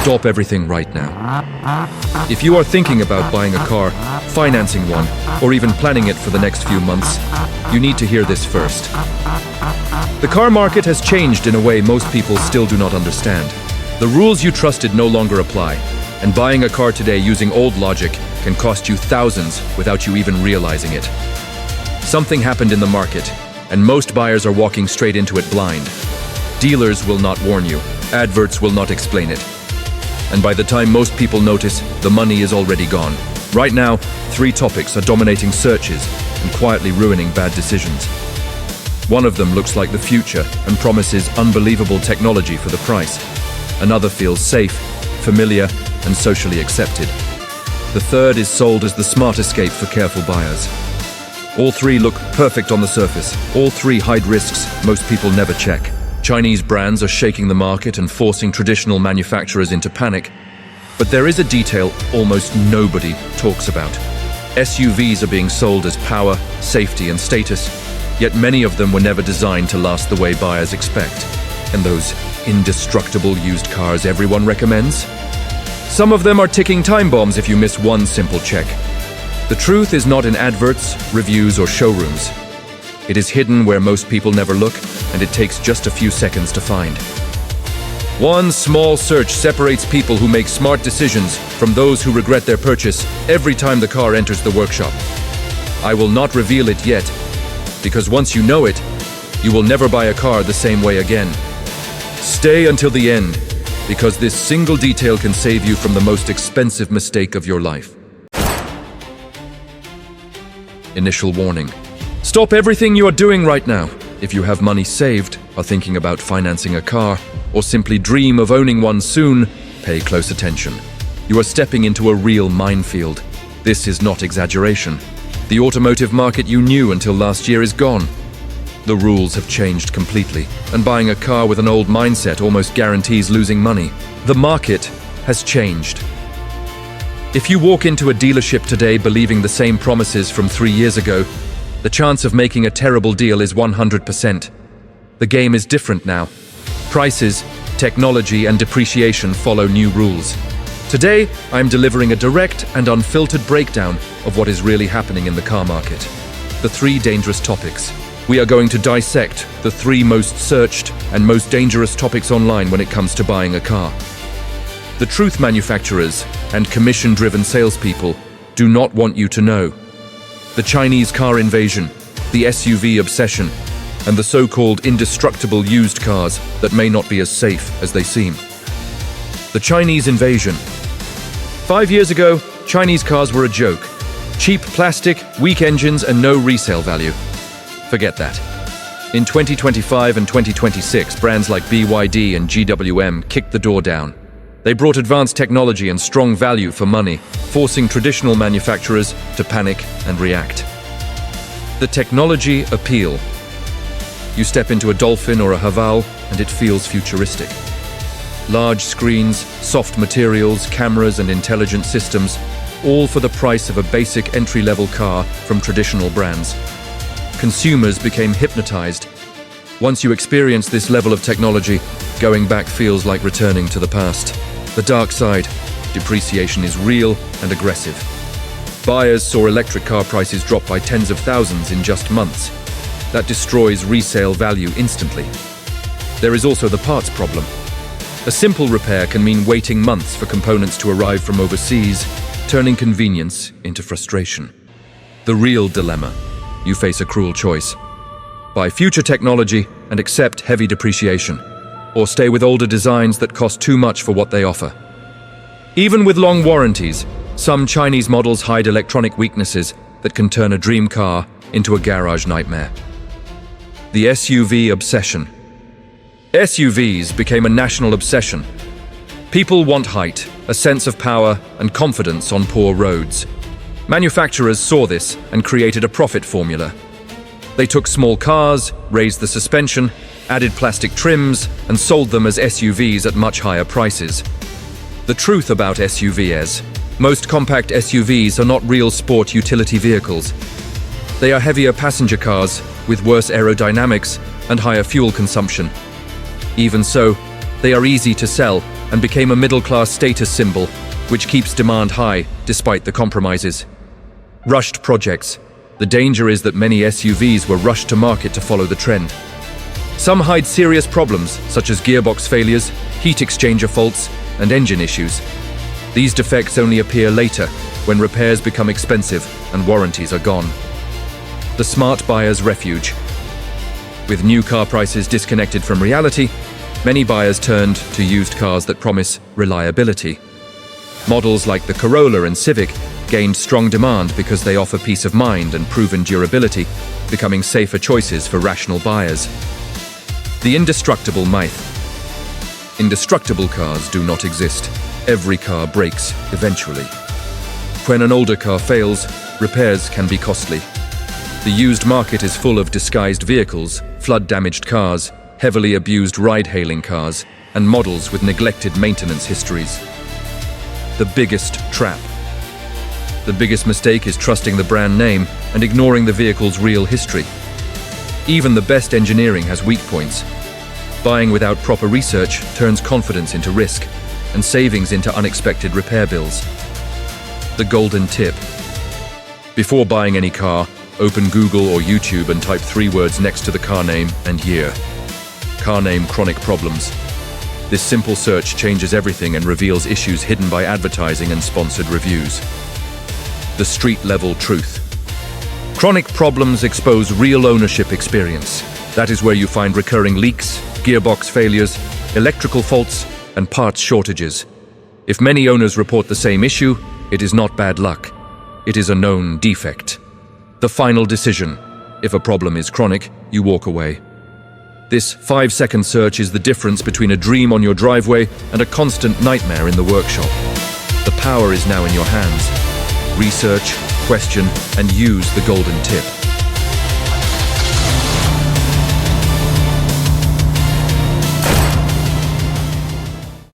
Stop everything right now. If you are thinking about buying a car, financing one, or even planning it for the next few months, you need to hear this first. The car market has changed in a way most people still do not understand. The rules you trusted no longer apply, and buying a car today using old logic can cost you thousands without you even realizing it. Something happened in the market, and most buyers are walking straight into it blind. Dealers will not warn you, adverts will not explain it. And by the time most people notice, the money is already gone. Right now, 3 topics are dominating searches and quietly ruining bad decisions. One of them looks like the future and promises unbelievable technology for the price. Another feels safe, familiar, and socially accepted. The third is sold as the smart escape for careful buyers. All 3 look perfect on the surface. All 3 hide risks most people never check. Chinese brands are shaking the market and forcing traditional manufacturers into panic. But there is a detail almost nobody talks about. SUVs are being sold as power, safety, and status, yet many of them were never designed to last the way buyers expect. And those indestructible used cars everyone recommends? Some of them are ticking time bombs if you miss one simple check. The truth is not in adverts, reviews, or showrooms. It is hidden where most people never look, and it takes just a few seconds to find. One small search separates people who make smart decisions from those who regret their purchase every time the car enters the workshop. I will not reveal it yet, because once you know it, you will never buy a car the same way again. Stay until the end, because this single detail can save you from the most expensive mistake of your life. Initial warning. Stop everything you are doing right now. If you have money saved, are thinking about financing a car, or simply dream of owning one soon, pay close attention. You are stepping into a real minefield. This is not exaggeration. The automotive market you knew until last year is gone. The rules have changed completely, and buying a car with an old mindset almost guarantees losing money. The market has changed. If you walk into a dealership today believing the same promises from 3 years ago, the chance of making a terrible deal is 100%. The game is different now. Prices, technology, and depreciation follow new rules. Today, I am delivering a direct and unfiltered breakdown of what is really happening in the car market. The 3 dangerous topics. We are going to dissect the 3 most searched and most dangerous topics online when it comes to buying a car. The truth manufacturers and commission-driven salespeople do not want you to know. The Chinese car invasion, the SUV obsession, and the so-called indestructible used cars that may not be as safe as they seem. The Chinese invasion. 5 years ago, Chinese cars were a joke. Cheap plastic, weak engines, and no resale value. Forget that. In 2025 and 2026, brands like BYD and GWM kicked the door down. They brought advanced technology and strong value for money, forcing traditional manufacturers to panic and react. The technology appeal. You step into a Dolphin or a Haval, and it feels futuristic. Large screens, soft materials, cameras, and intelligent systems, all for the price of a basic entry-level car from traditional brands. Consumers became hypnotized. Once you experience this level of technology, going back feels like returning to the past. The dark side, depreciation is real and aggressive. Buyers saw electric car prices drop by tens of thousands in just months. That destroys resale value instantly. There is also the parts problem. A simple repair can mean waiting months for components to arrive from overseas, turning convenience into frustration. The real dilemma. You face a cruel choice. Buy future technology and accept heavy depreciation, or stay with older designs that cost too much for what they offer. Even with long warranties, some Chinese models hide electronic weaknesses that can turn a dream car into a garage nightmare. The SUV obsession. SUVs became a national obsession. People want height, a sense of power, and confidence on poor roads. Manufacturers saw this and created a profit formula. They took small cars, raised the suspension, added plastic trims, and sold them as SUVs at much higher prices. The truth about SUVs: most compact SUVs are not real sport utility vehicles. They are heavier passenger cars with worse aerodynamics and higher fuel consumption. Even so, they are easy to sell and became a middle-class status symbol, which keeps demand high despite the compromises. Rushed projects. The danger is that many SUVs were rushed to market to follow the trend. Some hide serious problems, such as gearbox failures, heat exchanger faults, and engine issues. These defects only appear later, when repairs become expensive and warranties are gone. The smart buyer's refuge. With new car prices disconnected from reality, many buyers turned to used cars that promise reliability. Models like the Corolla and Civic gained strong demand because they offer peace of mind and proven durability, becoming safer choices for rational buyers. The indestructible myth. Indestructible cars do not exist. Every car breaks eventually. When an older car fails, repairs can be costly. The used market is full of disguised vehicles, flood-damaged cars, heavily abused ride-hailing cars, and models with neglected maintenance histories. The biggest trap. The biggest mistake is trusting the brand name and ignoring the vehicle's real history. Even the best engineering has weak points. Buying without proper research turns confidence into risk and savings into unexpected repair bills. The golden tip. Before buying any car, open Google or YouTube and type 3 words next to the car name and year. Car name chronic problems. This simple search changes everything and reveals issues hidden by advertising and sponsored reviews. The street-level truth. Chronic problems expose real ownership experience. That is where you find recurring leaks, gearbox failures, electrical faults, and parts shortages. If many owners report the same issue, it is not bad luck. It is a known defect. The final decision. If a problem is chronic, you walk away. This 5-second search is the difference between a dream on your driveway and a constant nightmare in the workshop. The power is now in your hands. Research, question, and use the golden tip.